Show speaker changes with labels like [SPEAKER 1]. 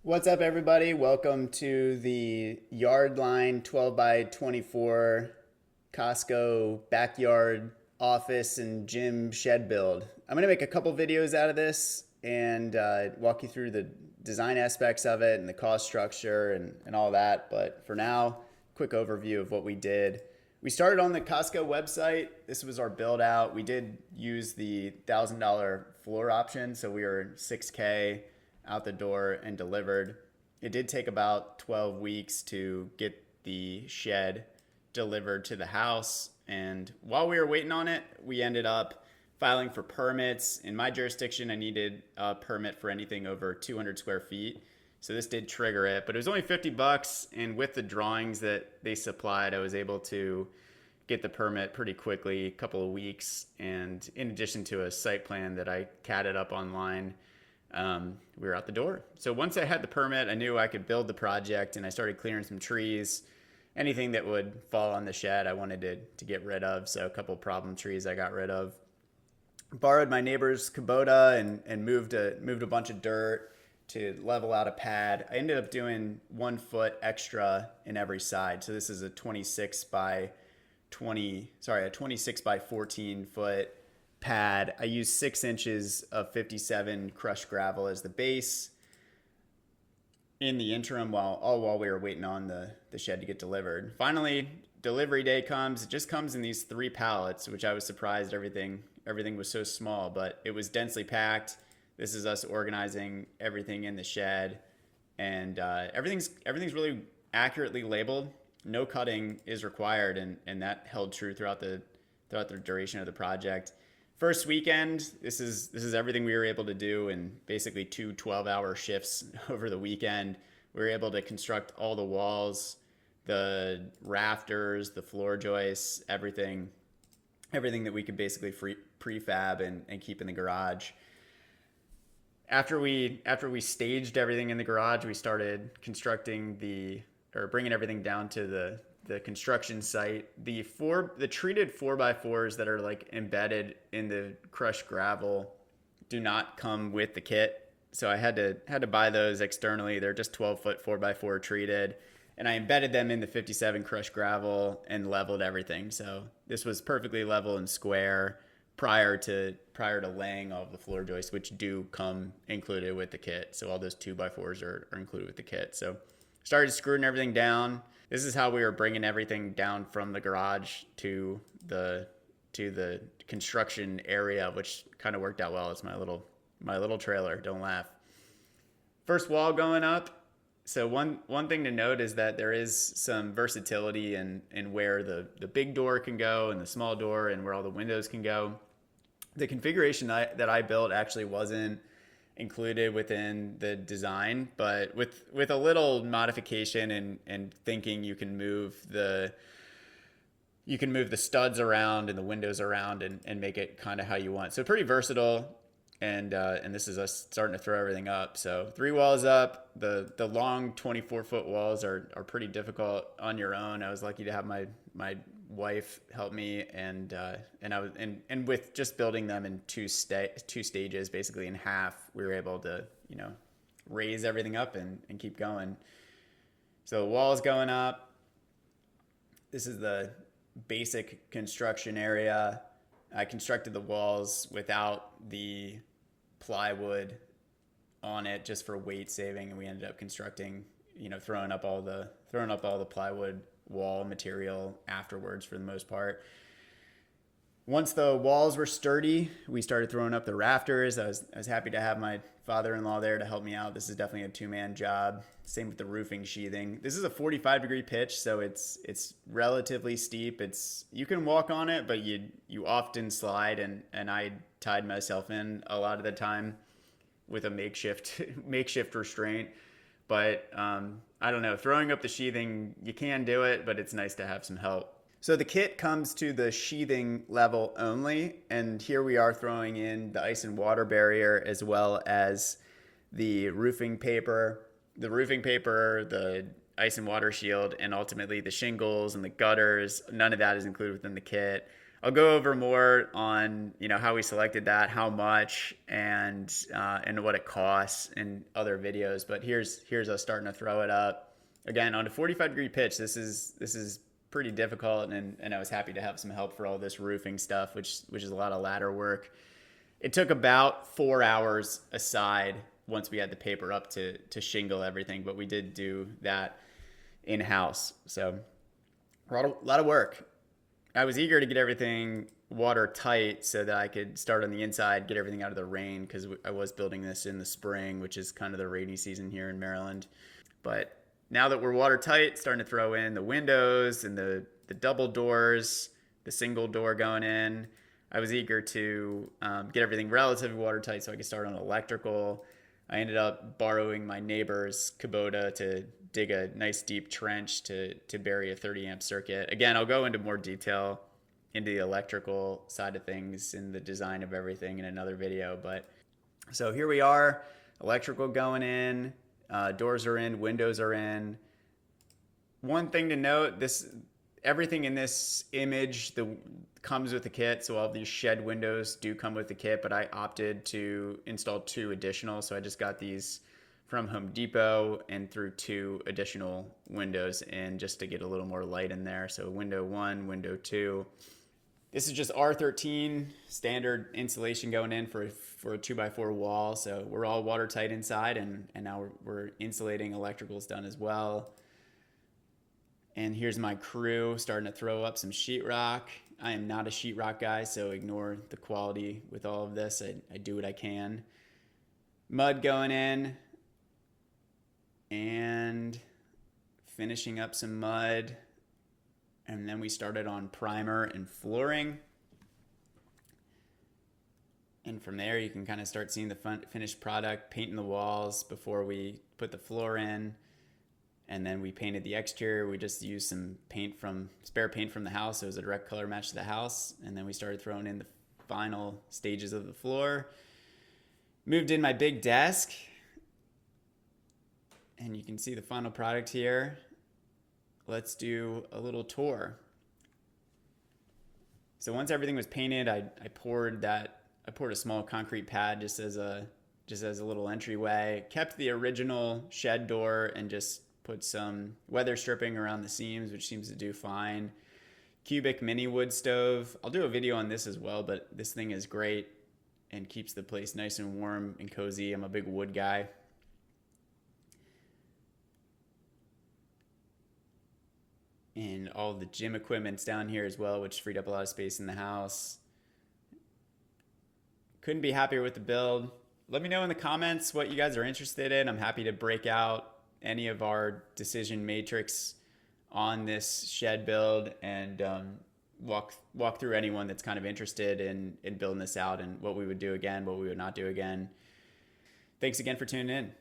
[SPEAKER 1] What's up, everybody? Welcome to the yard line 12 by 24 Costco backyard office and gym shed build. I'm going to make a couple videos out of this and walk you through the design aspects of it and the cost structure and all that. But for now, quick overview of what we did. We started on the Costco website. This was our build out. We did use the $1,000 floor option, so we were 6K out the door and delivered. It did take about 12 weeks to get the shed delivered to the house. And while we were waiting on it, we ended up filing for permits. In my jurisdiction, I needed a permit for anything over 200 square feet. So this did trigger it, but it was only $50. And with the drawings that they supplied, I was able to get the permit pretty quickly, a couple of weeks. And in addition to a site plan that I catted up online, we were out the door. So once I had the permit, I knew I could build the project, and I started clearing some trees. Anything that would fall on the shed, I wanted to get rid of. So a couple problem trees I got rid of. Borrowed my neighbor's Kubota and moved a bunch of dirt to level out a pad. I ended up doing 1 foot extra in every side. So this is a 26 by 14 foot pad. I used 6 inches of 57 crushed gravel as the base in the interim while we were waiting on the shed to get delivered. Finally, delivery day comes. It just comes in these 3 pallets, which I was surprised everything was so small, but it was densely packed. This is us organizing everything in the shed, and everything's really accurately labeled. No cutting is required, and that held true throughout the duration of the project. First weekend, this is everything we were able to do in basically 2 12-hour shifts over the weekend. We were able to construct all the walls, the rafters, the floor joists, everything that we could basically prefab and keep in the garage. After we staged everything in the garage, we started bringing everything down to the construction site. The treated 4x4s that are like embedded in the crushed gravel do not come with the kit. So I had to buy those externally. They're just 12-foot 4x4 treated. And I embedded them in the 57 crushed gravel and leveled everything. So this was perfectly level and square prior to laying all of the floor joists, which do come included with the kit. So all those 2x4s are included with the kit. So started screwing everything down. This is how we were bringing everything down from the garage to the construction area, which kind of worked out well. It's my little trailer. Don't laugh. First wall going up. So one thing to note is that there is some versatility in where the big door can go and the small door and where all the windows can go. The configuration that I built actually wasn't included within the design, but with a little modification and thinking, you can move the studs around and the windows around and make it kind of how you want. So pretty versatile. And this is us starting to throw everything up. So 3 walls up. The long 24-foot walls are pretty difficult on your own. I was lucky to have my wife help me, and with just building them in two stages, basically in half, we were able to raise everything up and keep going. So the walls going up. This is the basic construction area. I constructed the walls without the plywood on it just for weight saving, and we ended up constructing, throwing up all the plywood wall material afterwards for the most part. Once the walls were sturdy, we started throwing up the rafters. I was happy to have my father-in-law there to help me out. This is definitely a 2-man job. Same with the roofing sheathing. This is a 45-degree pitch, so it's relatively steep. You can walk on it, but you often slide, and I tied myself in a lot of the time with a makeshift restraint. But I don't know, throwing up the sheathing, you can do it, but it's nice to have some help. So the kit comes to the sheathing level only, and here we are throwing in the ice and water barrier as well as the roofing paper. The ice and water shield, and ultimately the shingles and the gutters. None of that is included within the kit. I'll go over more on how we selected that, how much, and what it costs in other videos. But here's us starting to throw it up again on a 45-degree pitch. This is pretty difficult, and I was happy to have some help for all this roofing stuff, which is a lot of ladder work. It took about 4 hours aside once we had the paper up to shingle everything, but we did do that in-house. So a lot of work. I was eager to get everything watertight so that I could start on the inside, get everything out of the rain, because I was building this in the spring, which is kind of the rainy season here in Maryland. But now that we're watertight, starting to throw in the windows and the double doors, the single door going in. I was eager to get everything relatively watertight so I could start on electrical. I ended up borrowing my neighbor's Kubota to dig a nice deep trench to bury a 30 amp circuit. Again, I'll go into more detail into the electrical side of things and the design of everything in another video. But so here we are, electrical going in, doors are in, windows are in. One thing to note, everything in this image comes with the kit, so all of these shed windows do come with the kit, but I opted to install 2 additional, so I just got these from Home Depot and threw 2 additional windows in just to get a little more light in there. So window 1, window 2. This is just R13 standard insulation going in for a 2x4 wall, so we're all watertight inside, and now we're insulating. Electrical's done as well. And here's my crew starting to throw up some sheetrock. I am not a sheetrock guy, so ignore the quality with all of this. I do what I can. Mud going in and finishing up some mud. And then we started on primer and flooring. And from there, you can kind of start seeing the finished product, painting the walls before we put the floor in. And then we painted the exterior. We just used some spare paint from the house. It was a direct color match to the house. And then we started throwing in the final stages of the floor. Moved in my big desk. And you can see the final product here. Let's do a little tour. So once everything was painted, I poured a small concrete pad just as a little entryway. Kept the original shed door and just put some weather stripping around the seams, which seems to do fine. Cubic mini wood stove. I'll do a video on this as well, but this thing is great and keeps the place nice and warm and cozy. I'm a big wood guy. And all the gym equipment's down here as well, which freed up a lot of space in the house. Couldn't be happier with the build. Let me know in the comments what you guys are interested in. I'm happy to break out any of our decision matrix on this shed build and walk through anyone that's kind of interested in building this out and what we would do again, what we would not do again. Thanks again for tuning in.